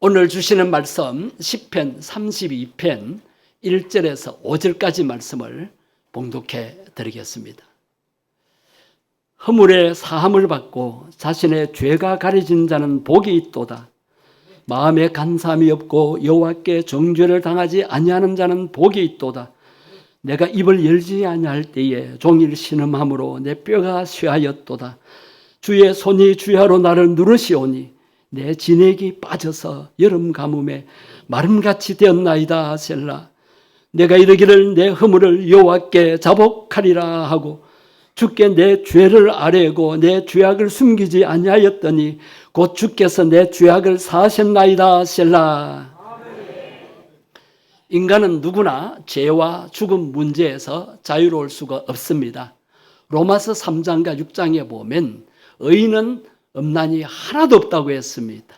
오늘 주시는 말씀 시편 32편 1절에서 5절까지 말씀을 봉독해 드리겠습니다. 허물의 사함을 받고 자신의 죄가 가려진 자는 복이 있도다. 마음에 간사함이 없고 여호와께 정죄를 당하지 아니하는 자는 복이 있도다. 내가 입을 열지 아니할 때에 종일 신음함으로 내 뼈가 쇠하였도다. 주의 손이 주야로 나를 누르시오니 내 진액이 빠져서 여름 가뭄에 마름같이 되었나이다. 셀라. 내가 이르기를 내 허물을 여호와께 자복하리라 하고 주께 내 죄를 아뢰고 내 죄악을 숨기지 아니하였더니 곧 주께서 내 죄악을 사하셨나이다. 셀라. 인간은 누구나 죄와 죽음 문제에서 자유로울 수가 없습니다. 로마서 3장과 6장에 보면 의인은 없나니 하나도 없다고 했습니다.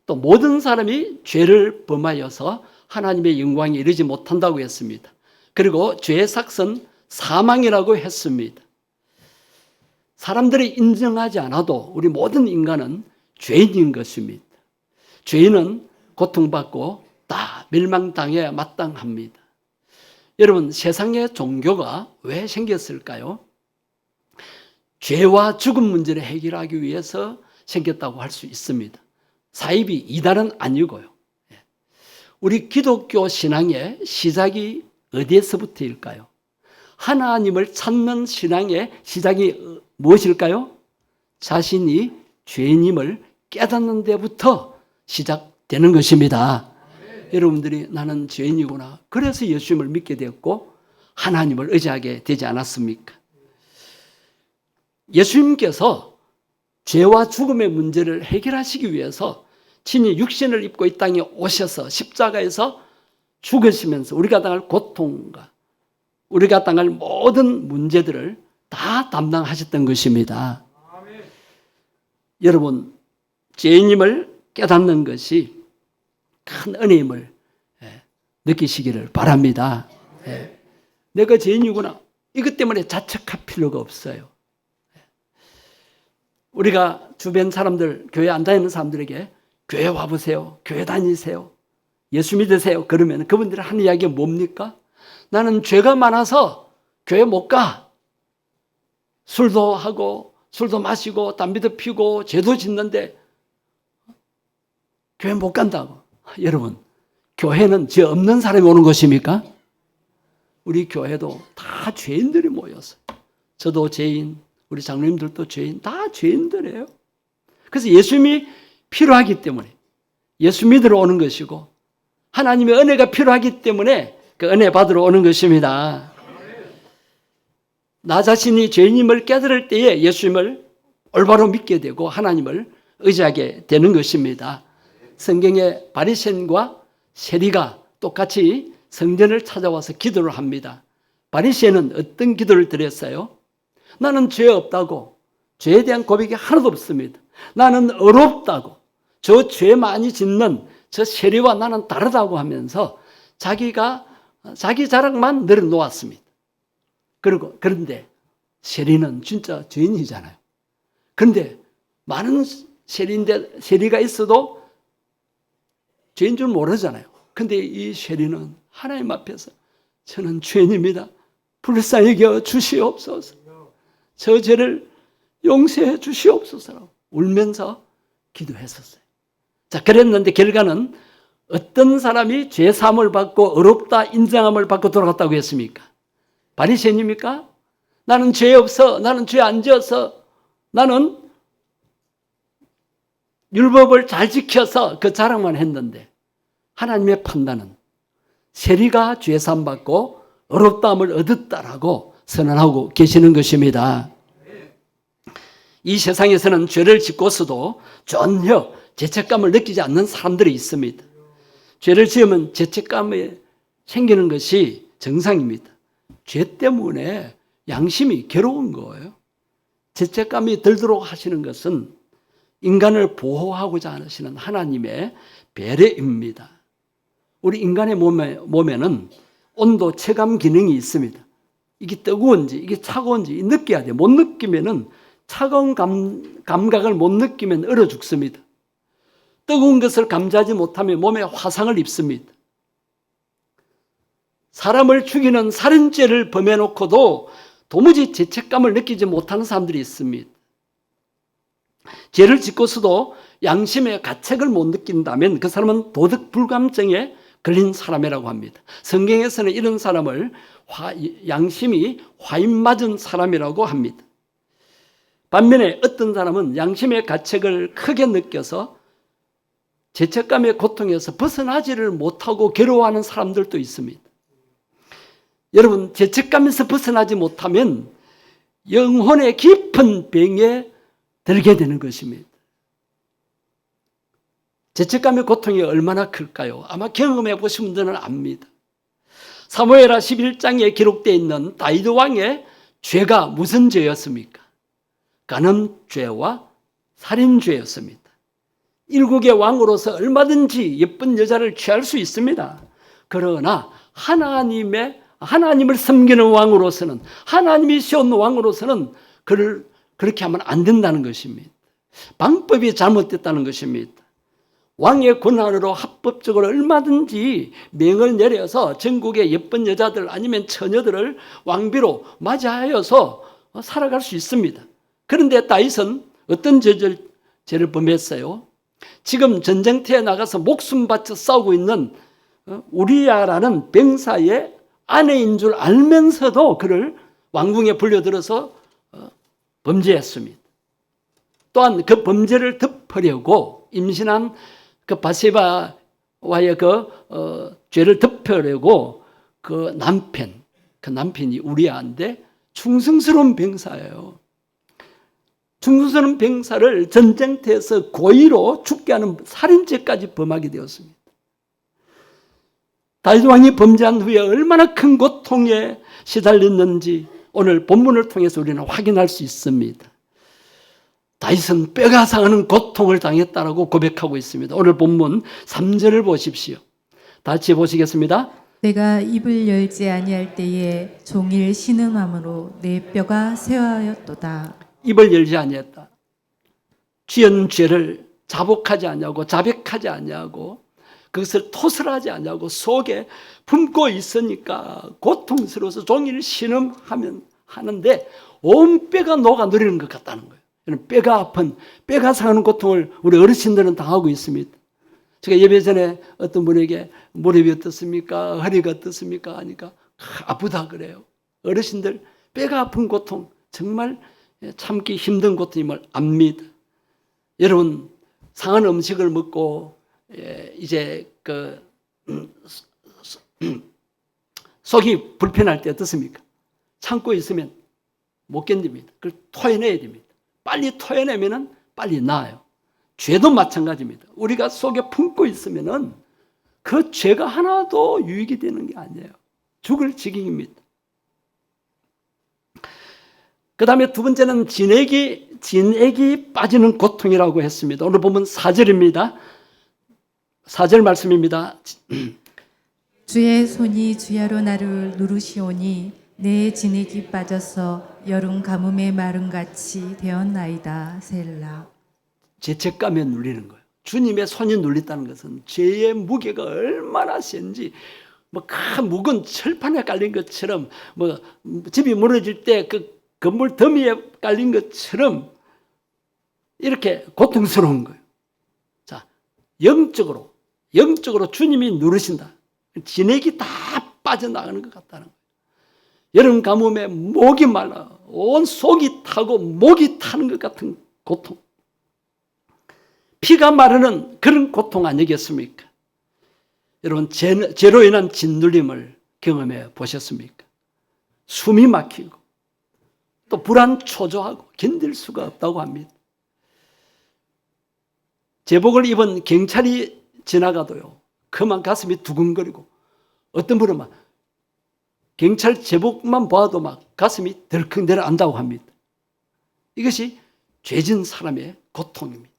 또 모든 사람이 죄를 범하여서 하나님의 영광에 이르지 못한다고 했습니다. 그리고 죄의 삭은 사망이라고 했습니다. 사람들이 인정하지 않아도 우리 모든 인간은 죄인인 것입니다. 죄인은 고통받고 다 멸망당해야 마땅합니다. 여러분, 세상의 종교가 왜 생겼을까요? 죄와 죽음 문제를 해결하기 위해서 생겼다고 할 수 있습니다. 사이비 이단은 아니고요. 우리 기독교 신앙의 시작이 어디에서부터일까요? 하나님을 찾는 신앙의 시작이 무엇일까요? 자신이 죄인임을 깨닫는 데부터 시작되는 것입니다. 여러분들이 나는 죄인이구나. 그래서 예수님을 믿게 되었고 하나님을 의지하게 되지 않았습니까? 예수님께서 죄와 죽음의 문제를 해결하시기 위해서 친히 육신을 입고 이 땅에 오셔서 십자가에서 죽으시면서 우리가 당할 고통과 우리가 당할 모든 문제들을 다 담당하셨던 것입니다. 아멘. 여러분, 죄인임을 깨닫는 것이 큰 은혜임을 느끼시기를 바랍니다. 내가 죄인이구나. 이것 때문에 자책할 필요가 없어요. 우리가 주변 사람들, 교회 안 다니는 사람들에게 교회 와보세요. 교회 다니세요. 예수 믿으세요. 그러면 그분들이 하는 이야기가 뭡니까? 나는 죄가 많아서 교회 못 가. 술도 하고 술도 마시고 담배도 피우고 죄도 짓는데 교회 못 간다고. 여러분, 교회는 죄 없는 사람이 오는 것입니까? 우리 교회도 다 죄인들이 모였어요. 저도 죄인, 우리 장로님들도 죄인, 다 죄인들이에요. 그래서 예수님이 필요하기 때문에 예수 믿으러 오는 것이고 하나님의 은혜가 필요하기 때문에 그 은혜 받으러 오는 것입니다. 나 자신이 죄인임을 깨달을 때에 예수님을 올바로 믿게 되고 하나님을 의지하게 되는 것입니다. 성경에 바리새인과 세리가 똑같이 성전을 찾아와서 기도를 합니다. 바리새인은 어떤 기도를 드렸어요? 나는 죄 없다고, 죄에 대한 고백이 하나도 없습니다. 나는 어렵다고, 저 죄 많이 짓는 저 세리와 나는 다르다고 하면서 자기 자랑만 늘어놓았습니다. 그런데 세리는 진짜 죄인이잖아요. 그런데 많은 세리가 있어도 죄인 줄 모르잖아요. 근데 이 세리는 하나님 앞에서 저는 죄인입니다. 불쌍히 여겨 주시옵소서. 저 죄를 용서해 주시옵소서라고 울면서 기도했었어요. 자, 그랬는데 결과는 어떤 사람이 죄 사함을 받고 어렵다 인정함을 받고 돌아갔다고 했습니까? 바리새인입니까? 나는 죄 없어. 나는 죄 안 지어서. 나는 율법을 잘 지켜서 그 자랑만 했는데 하나님의 판단은 세리가 죄 사함 받고 어렵다함을 얻었다라고 선언하고 계시는 것입니다. 이 세상에서는 죄를 짓고서도 전혀 죄책감을 느끼지 않는 사람들이 있습니다. 죄를 지으면 죄책감이 생기는 것이 정상입니다. 죄 때문에 양심이 괴로운 거예요. 죄책감이 들도록 하시는 것은 인간을 보호하고자 하시는 하나님의 배려입니다. 우리 인간의 몸에는 온도 체감 기능이 있습니다. 이게 뜨거운지 이게 차가운지 느껴야 돼요. 못 느끼면은 차가운 감각을 못 느끼면 얼어 죽습니다. 뜨거운 것을 감지하지 못하면 몸에 화상을 입습니다. 사람을 죽이는 살인죄를 범해놓고도 도무지 죄책감을 느끼지 못하는 사람들이 있습니다. 죄를 짓고서도 양심의 가책을 못 느낀다면 그 사람은 도덕 불감증에 걸린 사람이라고 합니다. 성경에서는 이런 사람을 양심이 화인 맞은 사람이라고 합니다. 반면에 어떤 사람은 양심의 가책을 크게 느껴서 죄책감의 고통에서 벗어나지를 못하고 괴로워하는 사람들도 있습니다. 여러분, 죄책감에서 벗어나지 못하면 영혼의 깊은 병에 들게 되는 것입니다. 죄책감의 고통이 얼마나 클까요? 아마 경험해 보신 분들은 압니다. 사무엘하 11장에 기록되어 있는 다윗 왕의 죄가 무슨 죄였습니까? 간음죄와 살인죄였습니다. 일국의 왕으로서 얼마든지 예쁜 여자를 취할 수 있습니다. 그러나 하나님을 섬기는 왕으로서는, 하나님이 세운 왕으로서는 그를 그렇게 하면 안 된다는 것입니다. 방법이 잘못됐다는 것입니다. 왕의 권한으로 합법적으로 얼마든지 명을 내려서 전국의 예쁜 여자들 아니면 처녀들을 왕비로 맞이하여서 살아갈 수 있습니다. 그런데 다윗은 어떤 죄를 범했어요? 지금 전쟁터에 나가서 목숨 바쳐 싸우고 있는 우리야라는 병사의 아내인 줄 알면서도 그를 왕궁에 불려들어서 범죄했습니다. 또한 그 범죄를 덮으려고 임신한 그 바세바와의 죄를 덮으려고 그 남편이 우리야인데 충성스러운 병사예요. 충성스러운 병사를 전쟁터에서 고의로 죽게 하는 살인죄까지 범하게 되었습니다. 다윗 왕이 범죄한 후에 얼마나 큰 고통에 시달렸는지 오늘 본문을 통해서 우리는 확인할 수 있습니다. 다윗은 뼈가 상하는 고통을 당했다라고 고백하고 있습니다. 오늘 본문 3절을 보십시오. 다시 보시겠습니다. 내가 입을 열지 아니할 때에 종일 신음함으로 내 뼈가 쇠하였도다. 입을 열지 아니했다. 지은 죄를 자복하지 아니하고 자백하지 아니하고 그것을 토설하지 아니하고 속에 품고 있으니까 고통스러워서 종일 신음하면 하는데 온 뼈가 녹아 내리는 것 같다는 거예요. 뼈가 아픈, 뼈가 상하는 고통을 우리 어르신들은 당하고 있습니다. 제가 예배 전에 어떤 분에게 무릎이 어떻습니까? 허리가 어떻습니까? 하니까 아프다 그래요. 어르신들 뼈가 아픈 고통, 정말 참기 힘든 고통임을 압니다. 여러분, 상한 음식을 먹고 이제 속이 불편할 때 어떻습니까? 참고 있으면 못 견딥니다. 그걸 토해내야 됩니다. 빨리 토해내면 빨리 나아요. 죄도 마찬가지입니다. 우리가 속에 품고 있으면 그 죄가 하나도 유익이 되는 게 아니에요. 죽을 지경입니다. 그 다음에 두 번째는 진액이 빠지는 고통이라고 했습니다. 오늘 보면 4절입니다. 4절 말씀입니다. 주의 손이 주야로 나를 누르시오니 내 진액이 빠져서 여름 가뭄의 마름같이 되었나이다. 셀라. 죄책감에 눌리는 거예요. 주님의 손이 눌렸다는 것은 죄의 무게가 얼마나 센지 큰 묵은 철판에 깔린 것처럼 집이 무너질 때 그 건물 더미에 깔린 것처럼 이렇게 고통스러운 거예요. 자, 영적으로 주님이 누르신다. 진액이 다 빠져나가는 것 같다는 거예요. 여름 가뭄에 목이 말라 온 속이 타고 목이 타는 것 같은 고통. 피가 마르는 그런 고통 아니겠습니까? 여러분, 죄로 인한 짓눌림을 경험해 보셨습니까? 숨이 막히고 또 불안 초조하고 견딜 수가 없다고 합니다. 제복을 입은 경찰이 지나가도요, 그만 가슴이 두근거리고 어떤 분은 막 경찰 제복만 봐도 막 가슴이 덜컹 내려앉다고 합니다. 이것이 죄진 사람의 고통입니다.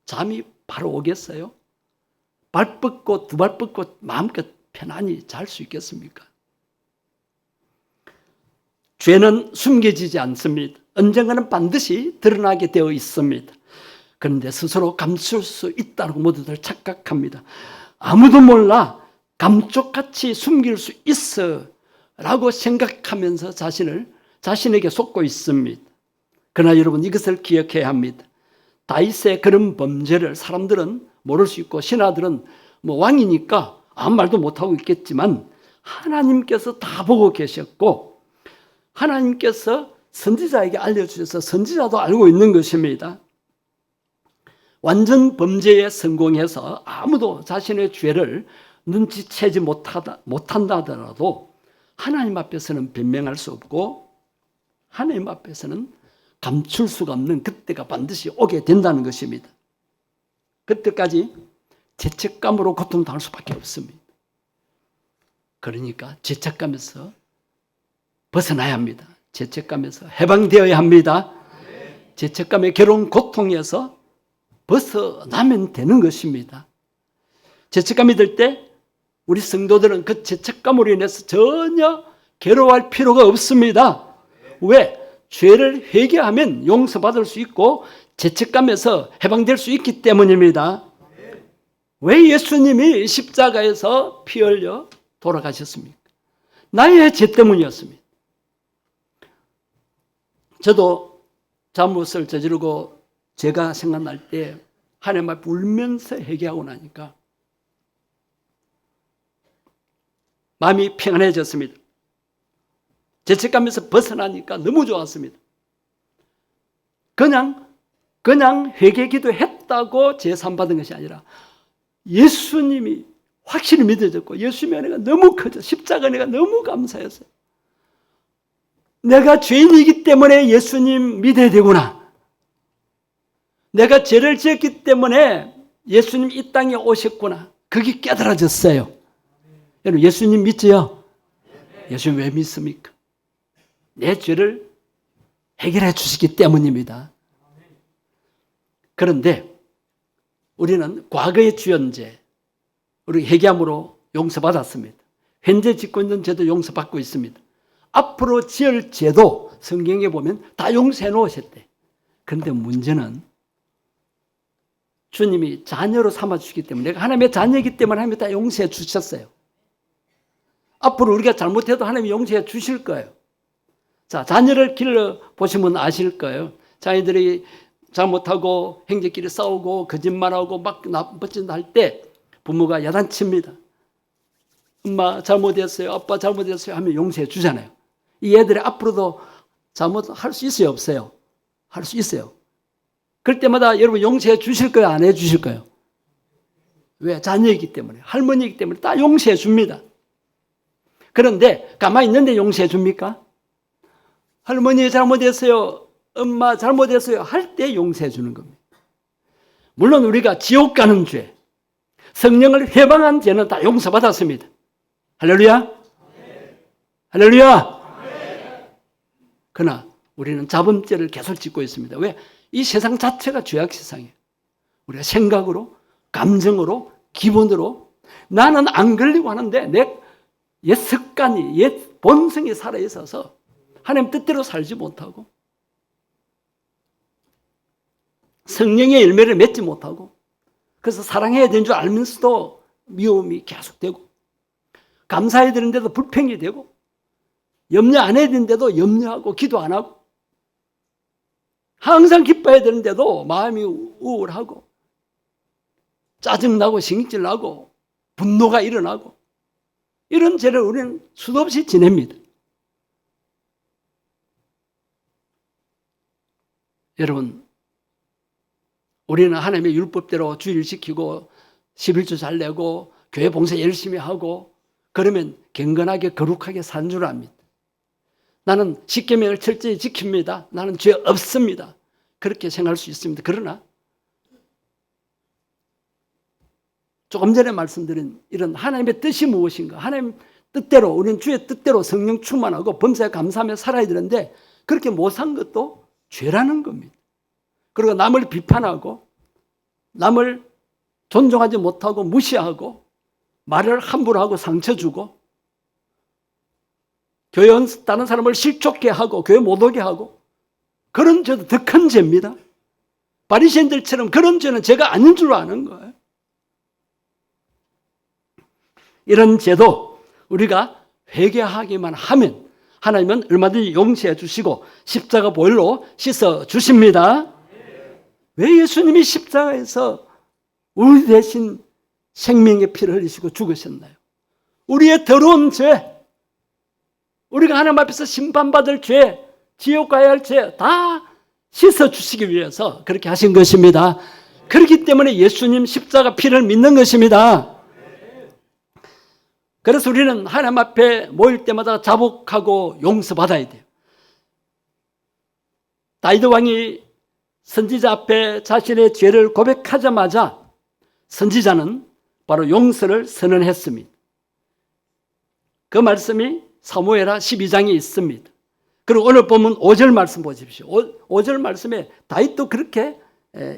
잠이 바로 오겠어요? 발 뻗고 두 발 뻗고 마음껏 편안히 잘 수 있겠습니까? 죄는 숨겨지지 않습니다. 언젠가는 반드시 드러나게 되어 있습니다. 그런데 스스로 감출 수 있다고 모두들 착각합니다. 아무도 몰라, 감쪽같이 숨길 수 있어 라고 생각하면서 자신에게 속고 있습니다. 그러나 여러분, 이것을 기억해야 합니다. 다윗의 그런 범죄를 사람들은 모를 수 있고 신하들은 왕이니까 아무 말도 못하고 있겠지만 하나님께서 다 보고 계셨고 하나님께서 선지자에게 알려주셔서 선지자도 알고 있는 것입니다. 완전 범죄에 성공해서 아무도 자신의 죄를 눈치채지 못한다 하더라도 하나님 앞에서는 변명할 수 없고 하나님 앞에서는 감출 수가 없는 그때가 반드시 오게 된다는 것입니다. 그때까지 죄책감으로 고통당할 수밖에 없습니다. 그러니까 죄책감에서 벗어나야 합니다. 죄책감에서 해방되어야 합니다. 죄책감의 괴로운 고통에서 벗어나면 되는 것입니다. 죄책감이 들 때 우리 성도들은 그 죄책감으로 인해서 전혀 괴로워할 필요가 없습니다. 왜? 죄를 회개하면 용서받을 수 있고 죄책감에서 해방될 수 있기 때문입니다. 왜 예수님이 십자가에서 피 흘려 돌아가셨습니까? 나의 죄 때문이었습니다. 저도 잘못을 저지르고 죄가 생각날 때 하나님 앞에 울면서 회개하고 나니까 마음이 평안해졌습니다. 죄책감에서 벗어나니까 너무 좋았습니다. 그냥 회개 기도했다고 제삼 받은 것이 아니라 예수님이 확실히 믿어졌고 예수님의 은혜가 너무 커져 십자가 은혜가 너무 감사했어요. 내가 죄인이기 때문에 예수님 믿어야 되구나. 내가 죄를 지었기 때문에 예수님 이 땅에 오셨구나. 그게 깨달아졌어요. 여러분, 예수님 믿지요? 예수님 왜 믿습니까? 내 죄를 해결해 주시기 때문입니다. 그런데 우리는 과거의 주연죄, 우리 회개함으로 용서받았습니다. 현재 짓고 있는 죄도 용서받고 있습니다. 앞으로 지을 죄도 성경에 보면 다 용서해 놓으셨대. 그런데 문제는 주님이 자녀로 삼아주시기 때문에 내가 하나님의 자녀이기 때문에 하나님이 다 용서해 주셨어요. 앞으로 우리가 잘못해도 하나님이 용서해 주실 거예요. 자, 자녀를 길러보시면 아실 거예요. 자녀들이 잘못하고 형제끼리 싸우고 거짓말하고 막 나쁜 짓 할 때 부모가 야단칩니다. 엄마 잘못했어요. 아빠 잘못했어요. 하면 용서해 주잖아요. 이 애들이 앞으로도 잘못할 수 있어요? 없어요? 할 수 있어요. 그럴 때마다 여러분 용서해 주실 거예요? 안 해 주실 거예요? 왜? 자녀이기 때문에, 할머니이기 때문에 다 용서해 줍니다. 그런데 가만히 있는데 용서해 줍니까? 할머니 잘못했어요. 엄마 잘못했어요. 할 때 용서해 주는 겁니다. 물론 우리가 지옥 가는 죄, 성령을 회방한 죄는 다 용서받았습니다. 할렐루야? 할렐루야? 그러나 우리는 자범죄를 계속 짓고 있습니다. 왜? 이 세상 자체가 죄악 세상이에요. 우리가 생각으로, 감정으로, 기본으로 나는 안 걸리고 하는데 내 옛 습관이, 옛 본성이 살아있어서 하나님 뜻대로 살지 못하고 성령의 열매를 맺지 못하고 그래서 사랑해야 되는 줄 알면서도 미움이 계속되고 감사해야 되는데도 불평이 되고 염려 안 해야 되는데도 염려하고 기도 안 하고 항상 기뻐해야 되는데도 마음이 우울하고 짜증나고 신경질나고 분노가 일어나고 이런 죄를 우리는 수도 없이 지냅니다. 여러분, 우리는 하나님의 율법대로 주일 지키고 11조 잘 내고 교회 봉사 열심히 하고 그러면 경건하게 거룩하게 산 줄 압니다. 나는 십계명을 철저히 지킵니다. 나는 죄 없습니다. 그렇게 생각할 수 있습니다. 그러나 조금 전에 말씀드린 이런 하나님의 뜻이 무엇인가? 하나님 뜻대로 우리는 주의 뜻대로 성령 충만하고 범사에 감사하며 살아야 되는데 그렇게 못 산 것도 죄라는 겁니다. 그리고 남을 비판하고 남을 존중하지 못하고 무시하고 말을 함부로 하고 상처 주고 교회 다른 사람을 실족해 하고 교회 못 오게 하고 그런 죄도 더 큰 죄입니다. 바리새인들처럼 그런 죄는 죄가 아닌 줄 아는 거예요. 이런 죄도 우리가 회개하기만 하면 하나님은 얼마든지 용서해 주시고 십자가 보혈로 씻어 주십니다. 왜 예수님이 십자가에서 우리 대신 생명의 피를 흘리시고 죽으셨나요? 우리의 더러운 죄, 우리가 하나님 앞에서 심판받을 죄, 지옥 가야 할 죄 다 씻어 주시기 위해서 그렇게 하신 것입니다. 그렇기 때문에 예수님 십자가 피를 믿는 것입니다. 그래서 우리는 하나님 앞에 모일 때마다 자복하고 용서받아야 돼요. 다윗 왕이 선지자 앞에 자신의 죄를 고백하자마자 선지자는 바로 용서를 선언했습니다. 그 말씀이 사무엘하 12장에 있습니다. 그리고 오늘 보면 5절 말씀 보십시오. 5절 말씀에 다윗도 그렇게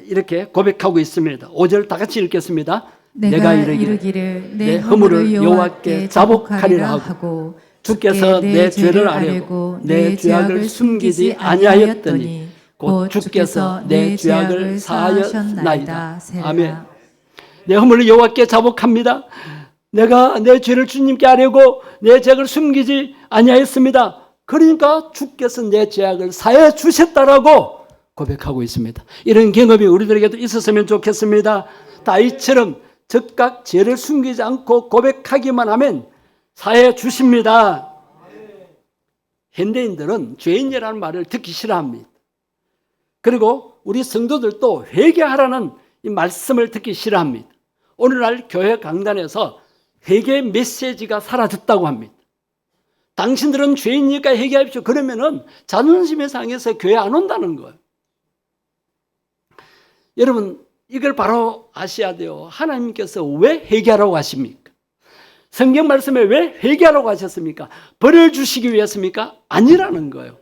이렇게 고백하고 있습니다. 5절 다 같이 읽겠습니다. 내가 이르기를 내 허물을 여호와께 자복하리라 하고 주께서 내 죄를 아뢰고 내 죄악을 숨기지 아니하였더니 곧 주께서 내 죄악을 사하셨나이다. 아멘. 내 허물을 여호와께 자복합니다. 내가 내 죄를 주님께 아뢰고 내 죄악을 숨기지 아니하였습니다. 그러니까 주께서 내 죄악을 사해 주셨다라고 고백하고 있습니다. 이런 경험이 우리들에게도 있었으면 좋겠습니다. 다윗처럼 즉각 죄를 숨기지 않고 고백하기만 하면 사해 주십니다. 현대인들은 죄인이라는 말을 듣기 싫어합니다. 그리고 우리 성도들도 회개하라는 이 말씀을 듣기 싫어합니다. 오늘날 교회 강단에서 회개 메시지가 사라졌다고 합니다. 당신들은 죄인이니까 회개하십시오. 그러면은 자존심이 상해서 교회 안 온다는 거예요. 여러분, 이걸 바로 아셔야 돼요. 하나님께서 왜 회개하라고 하십니까? 성경 말씀에 왜 회개하라고 하셨습니까? 벌을 주시기 위해서입니까? 아니라는 거예요.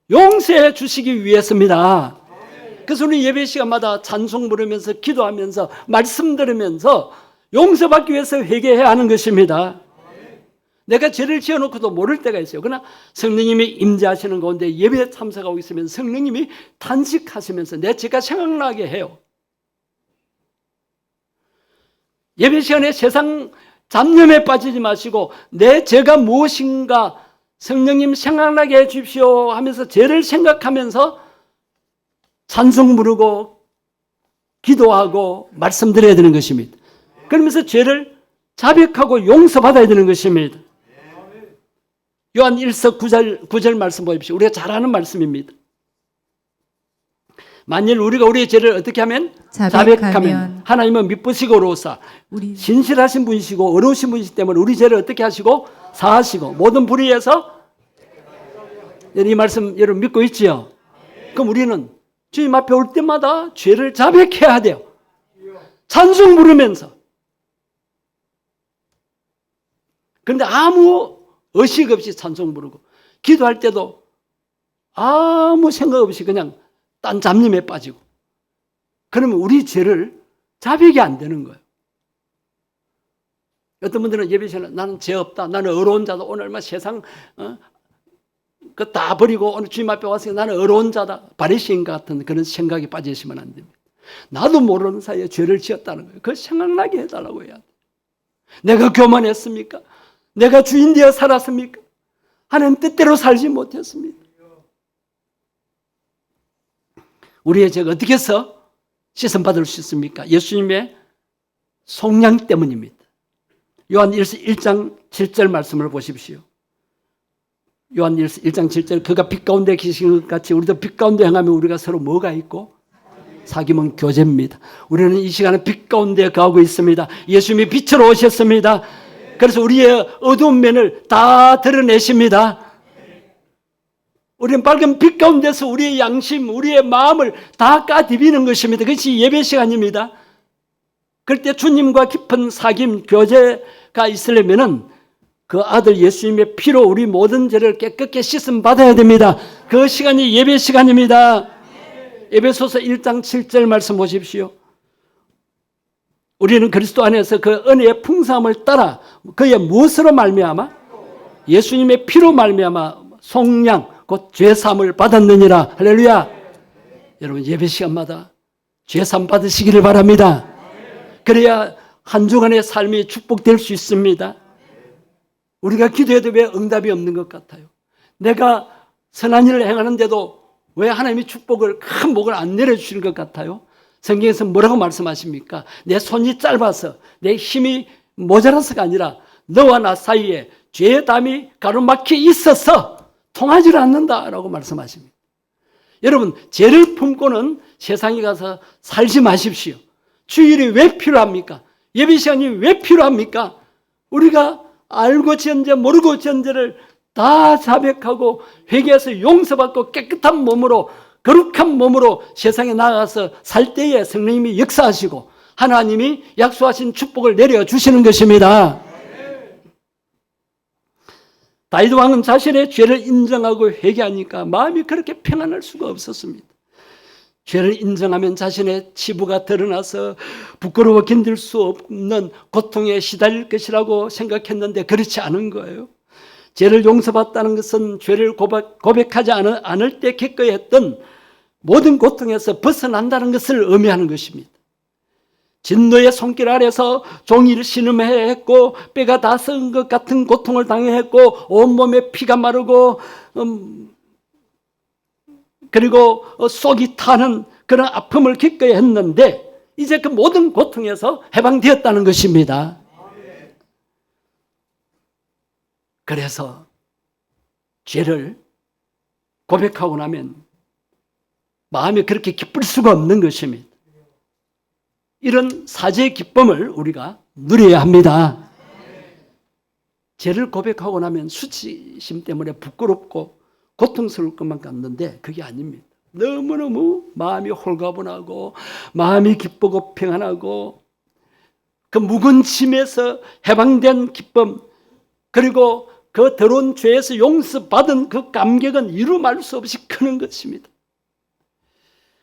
용서해 주시기 위해서입니다. 그래서 우리 예배 시간마다 찬송 부르면서 기도하면서 말씀 들으면서 용서받기 위해서 회개해야 하는 것입니다. 내가 죄를 지어놓고도 모를 때가 있어요. 그러나 성령님이 임재하시는 가운데 예배에 참석하고 있으면 성령님이 탄식하시면서 내 죄가 생각나게 해요. 예배 시간에 세상 잡념에 빠지지 마시고 내 죄가 무엇인가 성령님 생각나게 해 주십시오 하면서 죄를 생각하면서 찬송 부르고 기도하고 말씀드려야 되는 것입니다. 그러면서 죄를 자백하고 용서받아야 되는 것입니다. 요한 1서 9절 말씀 보십시오. 우리가 잘 아는 말씀입니다. 만일 우리가 우리의 죄를 어떻게 하면? 자백하면 하나님은 미쁘시고 어로우사 신실하신 분이시고 어려우신 분이시기 때문에 우리 죄를 어떻게 하시고? 사하시고 모든 불의에서 이 말씀 여러분 믿고 있지요? 그럼 우리는 주님 앞에 올 때마다 죄를 자백해야 돼요. 찬송 부르면서. 그런데 아무 의식 없이 찬송 부르고 기도할 때도 아무 생각 없이 그냥 딴 잡념에 빠지고 그러면 우리 죄를 자백이 안 되는 거예요. 어떤 분들은 예배 시간에 나는 죄 없다. 나는 어려운 자다. 오늘 얼마 세상 그 다 버리고 오늘 주님 앞에 왔으니까 나는 어려운 자다. 바리새인 같은 그런 생각에 빠지시면 안 됩니다. 나도 모르는 사이에 죄를 지었다는 거예요. 그걸 생각나게 해달라고 해야 돼요. 내가 교만했습니까? 내가 주인 되어 살았습니까? 하나님 뜻대로 살지 못했습니다. 우리의 죄가 어떻게 해서 씻음받을 수 있습니까? 예수님의 속량 때문입니다. 요한 1장 7절 말씀을 보십시오. 요한 1장 7절 그가 빛 가운데 계신 것 같이 우리도 빛 가운데 행하면 우리가 서로 뭐가 있고? 사귐은 교제입니다. 우리는 이 시간에 빛 가운데 가고 있습니다. 예수님이 빛으로 오셨습니다. 그래서 우리의 어두운 면을 다 드러내십니다. 우리는 밝은 빛 가운데서 우리의 양심, 우리의 마음을 다 까디비는 것입니다. 그것이 예배 시간입니다. 그럴 때 주님과 깊은 사귐, 교제가 있으려면은 그 아들 예수님의 피로 우리 모든 죄를 깨끗게 씻음 받아야 됩니다. 그 시간이 예배 시간입니다. 에베소서 1장 7절 말씀 보십시오. 우리는 그리스도 안에서 그 은혜의 풍성함을 따라 그의 무엇으로 말미암아? 예수님의 피로 말미암아 속량 곧 죄사함을 받았느니라. 할렐루야. 여러분 예배 시간마다 죄산 받으시기를 바랍니다. 그래야 한 주간의 삶이 축복될 수 있습니다. 우리가 기도해도 왜 응답이 없는 것 같아요? 내가 선한 일을 행하는데도 왜 하나님이 축복을, 큰 복을 안 내려주시는 것 같아요? 성경에서 뭐라고 말씀하십니까? 내 손이 짧아서, 내 힘이 모자라서가 아니라 너와 나 사이에 죄의 담이 가로막혀 있어서 통하지 않는다라고 말씀하십니다. 여러분, 죄를 품고는 세상에 가서 살지 마십시오. 주일이 왜 필요합니까? 예배 시간이 왜 필요합니까? 우리가 알고 지은 죄, 모르고 지은 죄를 다 자백하고 회개해서 용서받고 깨끗한 몸으로, 거룩한 몸으로 세상에 나가서 살 때에 성령님이 역사하시고 하나님이 약속하신 축복을 내려주시는 것입니다. 다윗 왕은 자신의 죄를 인정하고 회개하니까 마음이 그렇게 평안할 수가 없었습니다. 죄를 인정하면 자신의 치부가 드러나서 부끄러워 견딜 수 없는 고통에 시달릴 것이라고 생각했는데 그렇지 않은 거예요. 죄를 용서받다는 것은 죄를 고백하지 않을 때 겪어야 했던 모든 고통에서 벗어난다는 것을 의미하는 것입니다. 진노의 손길 아래서 종일 신음했고 뼈가 다 썩은 것 같은 고통을 당했고 온몸에 피가 마르고 그리고 속이 타는 그런 아픔을 겪어야 했는데 이제 그 모든 고통에서 해방되었다는 것입니다. 그래서 죄를 고백하고 나면 마음이 그렇게 기쁠 수가 없는 것입니다. 이런 사죄의 기쁨을 우리가 누려야 합니다. 죄를 고백하고 나면 수치심 때문에 부끄럽고 고통스러울 것만 같는데 그게 아닙니다. 너무너무 마음이 홀가분하고 마음이 기쁘고 평안하고 그 묵은 짐에서 해방된 기쁨, 그리고 그 더러운 죄에서 용서받은 그 감격은 이루말 수 없이 크는 것입니다.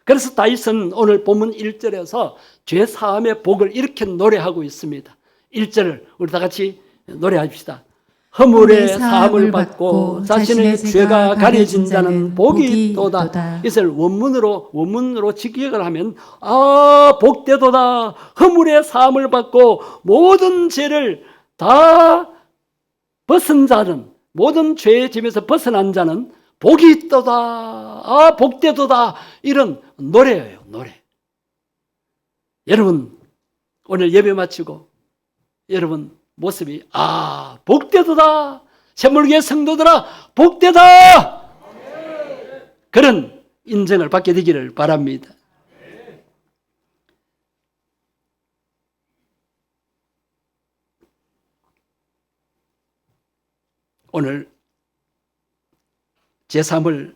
그래서 다윗은 오늘 본문 1절에서 죄 사함의 복을 이렇게 노래하고 있습니다. 1절을 우리 다 같이 노래합시다. 허물의 사함을 받고 자신의 죄가 가려진 자는 복이 있도다. 이것을 원문으로 직역을 하면 복되도다. 허물의 사함을 받고 모든 죄를 다 벗은 자는, 모든 죄의 짐에서 벗어난 자는 복이 있도다. 복되도다. 이런 노래예요, 노래. 여러분, 오늘 예배 마치고 여러분 모습이 복되도다. 샘물교회 성도들아, 복되다. 그런 인정을 받게 되기를 바랍니다. 오늘 제사함을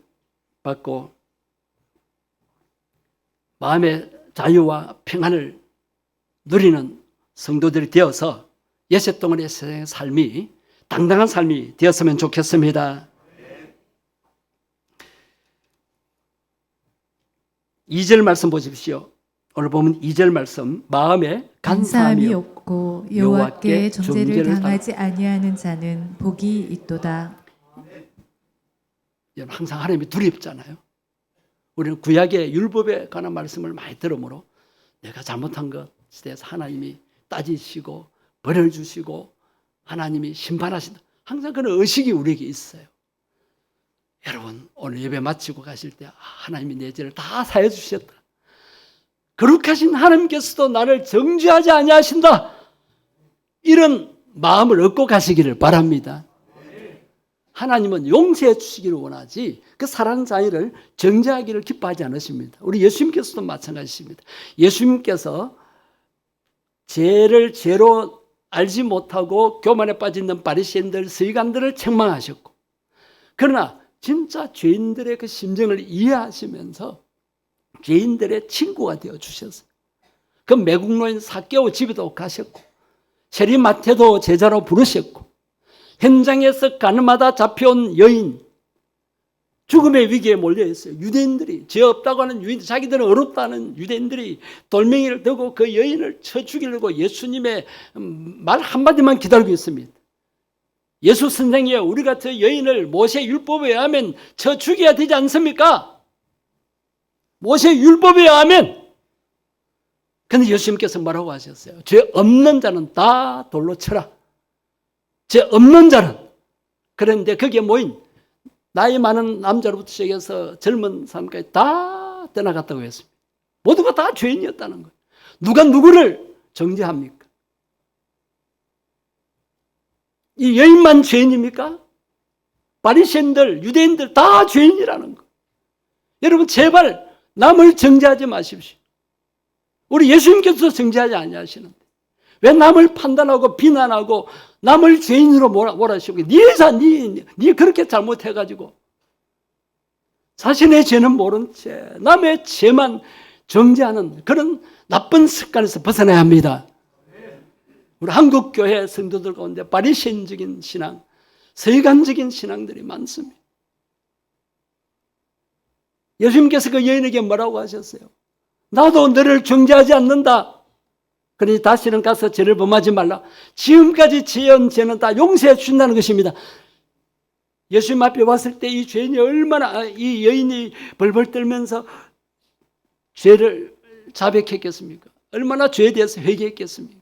받고 마음의 자유와 평안을 누리는 성도들이 되어서 예세 동안의 세상의 삶이 당당한 삶이 되었으면 좋겠습니다. 2절 말씀 보십시오. 오늘 보면 2절 말씀, 마음에 간사함이 없고 여호와께 정죄를 당하지 아니하는 자는 복이 있도다. 항상 하나님이 두렵잖아요. 우리는 구약의 율법에 관한 말씀을 많이 들으므로 내가 잘못한 것에 대해서 하나님이 따지시고 벌을 주시고 하나님이 심판하신다. 항상 그런 의식이 우리에게 있어요. 여러분, 오늘 예배 마치고 가실 때 하나님이 내 죄를 다 사해 주셨다. 거룩하신 하나님께서도 나를 정죄하지 아니하신다. 이런 마음을 얻고 가시기를 바랍니다. 하나님은 용서해 주시기를 원하지 그 사랑하는 자녀를 정죄하기를 기뻐하지 않으십니다. 우리 예수님께서도 마찬가지십니다. 예수님께서 죄를 죄로 알지 못하고 교만에 빠져 있는 바리새인들, 서기관들을 책망하셨고, 그러나 진짜 죄인들의 그 심정을 이해하시면서 죄인들의 친구가 되어 주셨어요. 그 매국노인 삭개오 집에도 가셨고, 세리 마태도 제자로 부르셨고, 현장에서 가늠하다 잡혀온 여인, 죽음의 위기에 몰려 있어요. 유대인들이, 죄 없다고 하는 유대인들, 자기들은 어렵다는 유대인들이 돌멩이를 들고 그 여인을 쳐 죽이려고 예수님의 말 한마디만 기다리고 있습니다. 예수 선생이여, 우리가 저 여인을 모세 율법에 의하면 쳐 죽여야 되지 않습니까? 모세 율법에 의하면 근데 예수님께서 뭐라고 하셨어요? 죄 없는 자는 다 돌로 쳐라. 죄 없는 자는. 그런데 거기에 모인 나이 많은 남자로부터 시작해서 젊은 사람까지 다 떠나갔다고 했습니다. 모두가 다 죄인이었다는 거예요. 누가 누구를 정죄합니까? 이 여인만 죄인입니까? 바리새인들, 유대인들 다 죄인이라는 거. 여러분 제발 남을 정죄하지 마십시오. 우리 예수님께서 정죄하지 아니하시는데 왜 남을 판단하고 비난하고 남을 죄인으로 몰아시고 네 그렇게 잘못해가지고 자신의 죄는 모른 채 남의 죄만 정죄하는 그런 나쁜 습관에서 벗어나야 합니다. 우리 한국교회 성도들 가운데 바리새인적인 신앙, 세간적인 신앙들이 많습니다. 예수님께서 그 여인에게 뭐라고 하셨어요? 나도 너를 정죄하지 않는다. 그러니 다시는 가서 죄를 범하지 말라. 지금까지 지은 죄는 다 용서해 준다는 것입니다. 예수님 앞에 왔을 때 이 죄인이 얼마나, 이 여인이 벌벌 떨면서 죄를 자백했겠습니까? 얼마나 죄에 대해서 회개했겠습니까?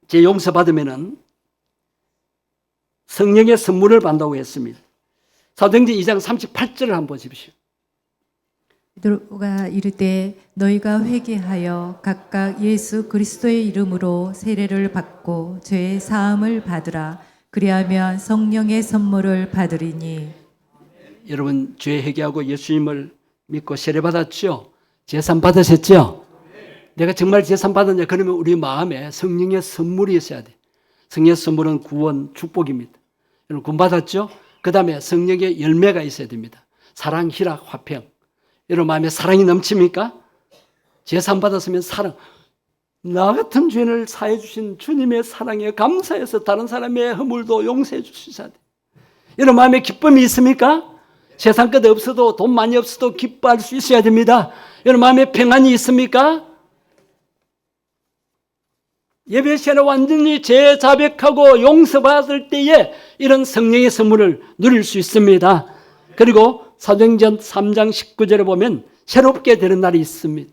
죄 용서받으면은 성령의 선물을 받는다고 했습니다. 사도행전 2장 38절을 한번 보십시오. 베드로가 이르되 너희가 회개하여 각각 예수 그리스도의 이름으로 세례를 받고 죄의 사함을 받으라. 그리하면 성령의 선물을 받으리니. 여러분 죄 회개하고 예수님을 믿고 세례 받았죠? 제산 받으셨죠? 내가 정말 제산 받았냐? 그러면 우리 마음에 성령의 선물이 있어야 돼. 성령의 선물은 구원, 축복입니다. 여러분 구원 받았죠? 그 다음에 성령의 열매가 있어야 됩니다. 사랑, 희락, 화평. 여러분 마음에 사랑이 넘칩니까? 제산 받았으면 사랑. 나 같은 죄인을 사해 주신 주님의 사랑에 감사해서 다른 사람의 허물도 용서해 주셔야 돼. 여러분 마음에 기쁨이 있습니까? 세상 것 없어도 돈 많이 없어도 기뻐할 수 있어야 됩니다. 여러분 마음에 평안이 있습니까? 예배 시간에 완전히 죄 자백하고 용서받을 때에 이런 성령의 선물을 누릴 수 있습니다. 그리고 사도행전 3장 19절에 보면 새롭게 되는 날이 있습니다.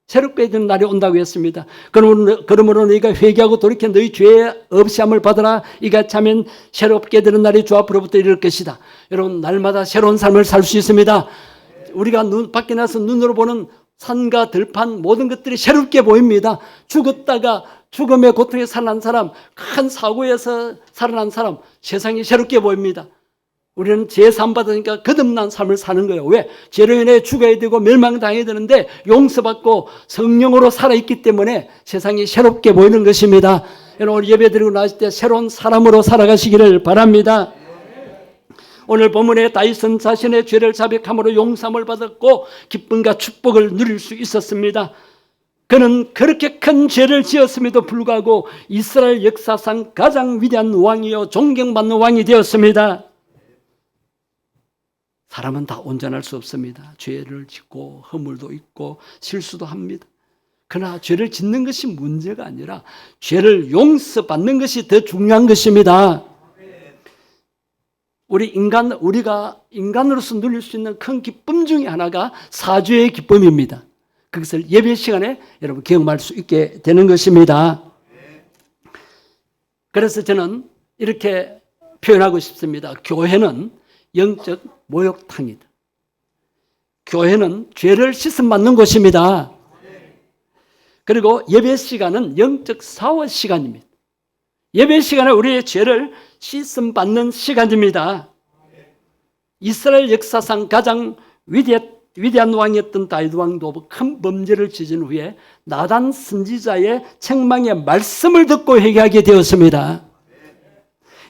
새롭게 되는 날이 온다고 했습니다. 그러므로 너희가 회개하고 돌이켜 너희 죄 없이함을 받으라. 이같이 하면 새롭게 되는 날이 주 앞으로부터 이를 것이다. 여러분 날마다 새로운 삶을 살 수 있습니다. 우리가 밖에 나서 눈으로 보는 산과 들판 모든 것들이 새롭게 보입니다. 죽었다가 죽음의 고통에 살아난 사람, 큰 사고에서 살아난 사람, 세상이 새롭게 보입니다. 우리는 죄 사함 받으니까 거듭난 삶을 사는 거예요. 왜? 죄로 인해 죽어야 되고 멸망당해야 되는데 용서받고 성령으로 살아있기 때문에 세상이 새롭게 보이는 것입니다. 여러분 오늘 예배 드리고 나실 때 새로운 사람으로 살아가시기를 바랍니다. 오늘 본문에 다윗은 자신의 죄를 자백함으로 용서함을 받았고 기쁨과 축복을 누릴 수 있었습니다. 그는 그렇게 큰 죄를 지었음에도 불구하고 이스라엘 역사상 가장 위대한 왕이요 존경받는 왕이 되었습니다. 사람은 다 온전할 수 없습니다. 죄를 짓고 허물도 있고 실수도 합니다. 그러나 죄를 짓는 것이 문제가 아니라 죄를 용서받는 것이 더 중요한 것입니다. 우리가 인간으로서 누릴 수 있는 큰 기쁨 중에 하나가 사죄의 기쁨입니다. 그것을 예배 시간에 여러분 경험할 수 있게 되는 것입니다. 그래서 저는 이렇게 표현하고 싶습니다. 교회는 영적 목욕탕이다. 교회는 죄를 씻음받는 곳입니다. 그리고 예배 시간은 영적 샤워 시간입니다. 예배 시간에 우리의 죄를 씻음받는 시간입니다. 이스라엘 역사상 가장 위대한 왕이었던 다윗 왕도 큰 범죄를 저지른 후에 나단 선지자의 책망의 말씀을 듣고 회개하게 되었습니다.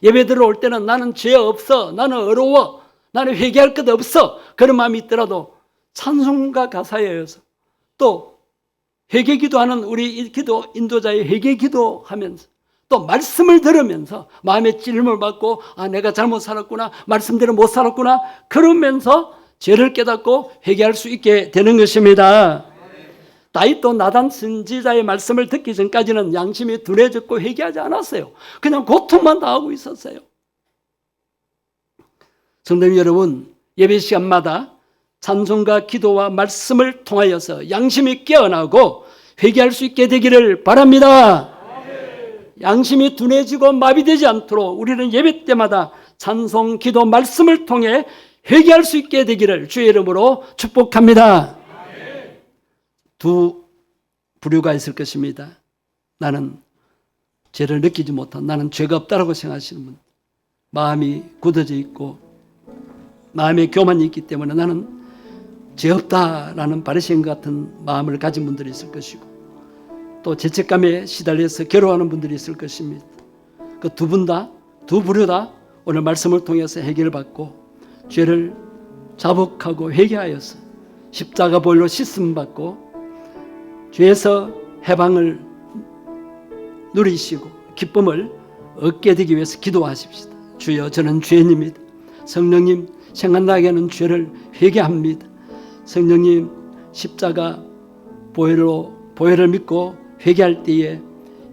예배 들어올 때는 나는 죄 없어, 나는 어려워, 나는 회개할 것 없어 그런 마음이 있더라도 찬송가 가사에 의해서 또 회개 기도하는 우리 기도 인도자의 회개 기도하면서 또 말씀을 들으면서 마음의 찔림을 받고 내가 잘못 살았구나, 말씀대로 못 살았구나 그러면서 죄를 깨닫고 회개할 수 있게 되는 것입니다. 다윗도 나단 선지자의 말씀을 듣기 전까지는 양심이 둔해졌고 회개하지 않았어요. 그냥 고통만 당하고 있었어요. 성도 여러분, 예배 시간마다 찬송과 기도와 말씀을 통하여서 양심이 깨어나고 회개할 수 있게 되기를 바랍니다. 양심이 둔해지고 마비되지 않도록 우리는 예배 때마다 찬송, 기도, 말씀을 통해 회개할 수 있게 되기를 주의 이름으로 축복합니다. 두 부류가 있을 것입니다. 나는 죄를 느끼지 못한, 나는 죄가 없다라고 생각하시는 분, 마음이 굳어져 있고 마음에 교만이 있기 때문에 나는 죄 없다라는 바리새인 같은 마음을 가진 분들이 있을 것이고, 또 죄책감에 시달려서 괴로워하는 분들이 있을 것입니다. 그 두 분 다, 두 부류 다 오늘 말씀을 통해서 해결을 받고 죄를 자복하고 회개하여서 십자가 보혈로 씻음 받고 죄에서 해방을 누리시고 기쁨을 얻게 되기 위해서 기도하십시다. 주여, 저는 죄인입니다. 성령님, 생각나게 하는 죄를 회개합니다. 성령님, 십자가 보혈을 믿고 회개할 때에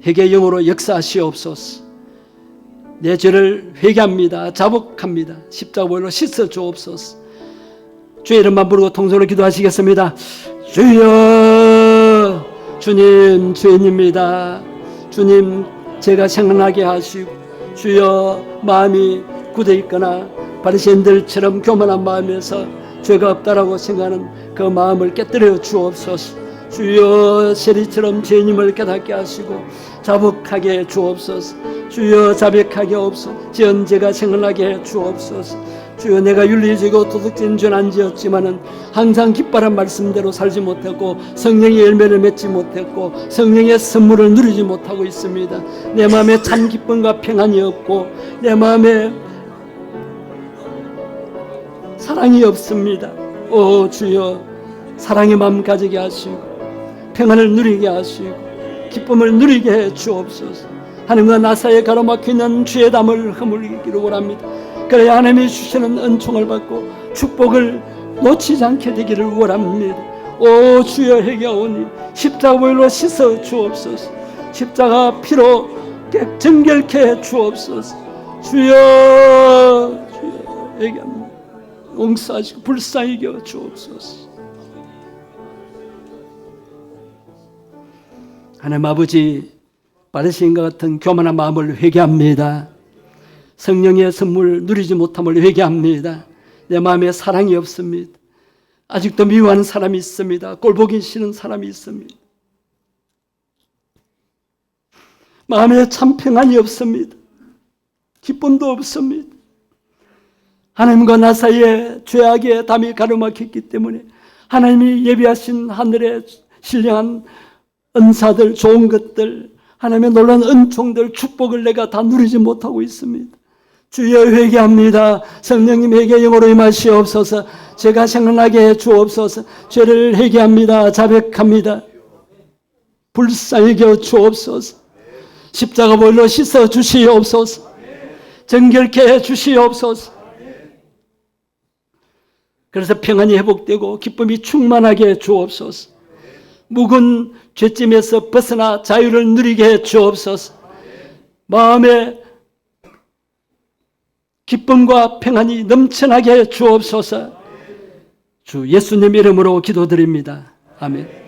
회개 영으로 역사하시옵소서. 내 죄를 회개합니다. 자복합니다. 십자가 보혈로 씻어 주옵소서. 주의 이름만 부르고 통성으로 기도하시겠습니다. 주여, 주님 죄인입니다. 주님, 제가 생각나게 하시고, 주여, 마음이 굳어 있거나 바리새인들처럼 교만한 마음에서 죄가 없다라고 생각하는 그 마음을 깨뜨려 주옵소서. 주여, 세리처럼 죄인임을 깨닫게 하시고 자복하게 해 주옵소서. 주여, 자백하게 하옵소서. 지은 죄가 생각나게 해 주옵소서. 주여, 내가 윤리지고 도덕진 죄는 안 지었지만은 항상 기뻐란 말씀대로 살지 못했고 성령의 열매를 맺지 못했고 성령의 선물을 누리지 못하고 있습니다. 내 마음에 참 기쁨과 평안이 없고 내 마음에 사랑이 없습니다. 오 주여, 사랑의 마음 가지게 하시고 평안을 누리게 하시고 기쁨을 누리게 해 주옵소서. 하나님과 나 사이에 가로막히는 죄의 담을 허물기를 원합니다. 그래야 하나님이 주시는 은총을 받고 축복을 놓치지 않게 되기를 원합니다. 오 주여, 회개하오니 십자가 보혈로 씻어 주옵소서. 십자가 피로 정결케 해 주옵소서. 주여, 주여, 회개합니다. 용서하시고 불쌍히 여겨 주옵소서. 하나님 아버지, 바리새인과 같은 교만한 마음을 회개합니다. 성령의 선물 누리지 못함을 회개합니다. 내 마음에 사랑이 없습니다. 아직도 미워하는 사람이 있습니다. 꼴보기 싫은 사람이 있습니다. 마음에 참 평안이 없습니다. 기쁨도 없습니다. 하나님과 나 사이에 죄악의 담이 가로막혔기 때문에 하나님이 예비하신 하늘에 신령한 은사들, 좋은 것들, 하나님의 놀라운 은총들, 축복을 내가 다 누리지 못하고 있습니다. 주여, 회개합니다. 성령님, 회개 영으로 임하시옵소서. 제가 생각나게 해 주옵소서. 죄를 회개합니다. 자백합니다. 불쌍히 여겨 주옵소서. 십자가 보혈로 씻어 주시옵소서. 정결케 해 주시옵소서. 그래서 평안이 회복되고 기쁨이 충만하게 해 주옵소서. 묵은 죄짐에서 벗어나 자유를 누리게 해 주옵소서. 마음에 기쁨과 평안이 넘쳐나게 해 주옵소서. 주 예수님 이름으로 기도드립니다. 아멘.